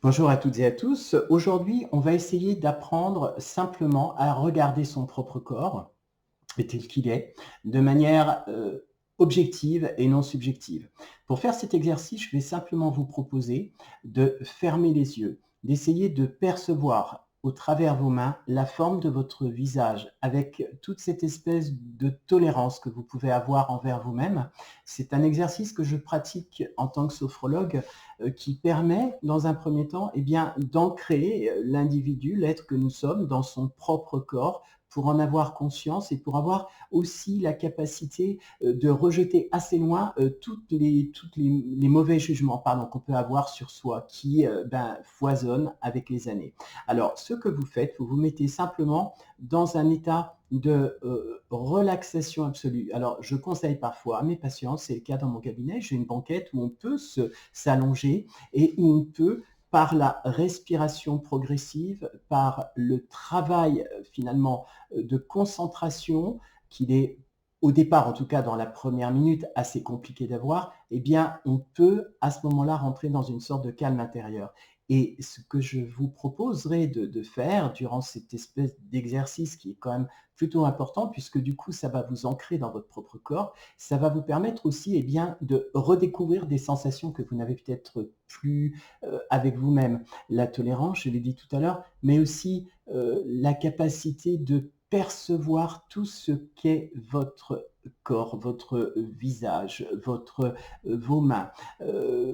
Bonjour à toutes et à tous. Aujourd'hui, on va essayer d'apprendre simplement à regarder son propre corps tel qu'il est, de manière objective et non subjective. Pour faire cet exercice, je vais simplement vous proposer de fermer les yeux, d'essayer de percevoir au travers vos mains la forme de votre visage avec toute cette espèce de tolérance que vous pouvez avoir envers vous-même. C'est un exercice que je pratique en tant que sophrologue qui permet, dans un premier temps, eh bien, d'ancrer l'individu, l'être que nous sommes, dans son propre corps pour en avoir conscience et pour avoir aussi la capacité de rejeter assez loin toutes les mauvais jugements pardon, qu'on peut avoir sur soi qui foisonnent avec les années. Alors, ce que vous faites, vous vous mettez simplement dans un état de relaxation absolue. Alors, je conseille parfois à mes patients, c'est le cas dans mon cabinet, j'ai une banquette où on peut s'allonger et où on peut par la respiration progressive, par le travail finalement de concentration qu'il est au départ, en tout cas dans la première minute, assez compliqué d'avoir, eh bien, on peut à ce moment-là rentrer dans une sorte de calme intérieur. Et ce que je vous proposerai de faire durant cette espèce d'exercice qui est quand même plutôt important, puisque du coup, ça va vous ancrer dans votre propre corps, ça va vous permettre aussi eh bien, de redécouvrir des sensations que vous n'avez peut-être plus avec vous-même. La tolérance, je l'ai dit tout à l'heure, mais aussi la capacité de percevoir tout ce qu'est votre corps, votre visage, vos mains.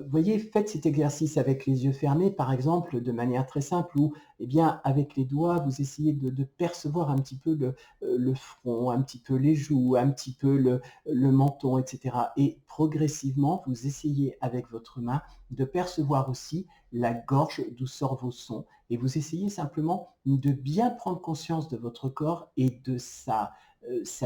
Voyez, faites cet exercice avec les yeux fermés, par exemple, de manière très simple, où, eh bien, avec les doigts, vous essayez de percevoir un petit peu le front, un petit peu les joues, un petit peu le menton, etc. Et progressivement, vous essayez avec votre main de percevoir aussi la gorge d'où sortent vos sons et vous essayez simplement de bien prendre conscience de votre corps et de sa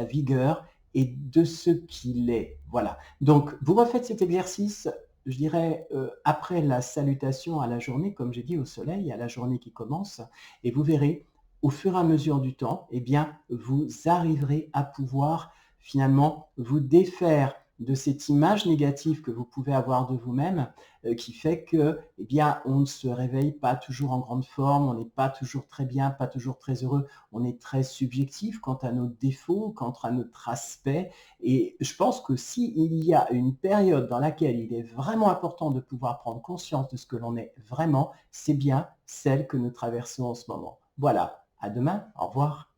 vigueur et de ce qu'il est. Voilà. Donc, vous refaites cet exercice, je dirais, après la salutation à la journée, comme j'ai dit, au soleil, à la journée qui commence, et vous verrez, au fur et à mesure du temps, eh bien, vous arriverez à pouvoir finalement vous défaire de cette image négative que vous pouvez avoir de vous-même, qui fait que, eh bien, on ne se réveille pas toujours en grande forme, on n'est pas toujours très bien, pas toujours très heureux, on est très subjectif quant à nos défauts, quant à notre aspect. Et je pense que s'il y a une période dans laquelle il est vraiment important de pouvoir prendre conscience de ce que l'on est vraiment, c'est bien celle que nous traversons en ce moment. Voilà. À demain. Au revoir.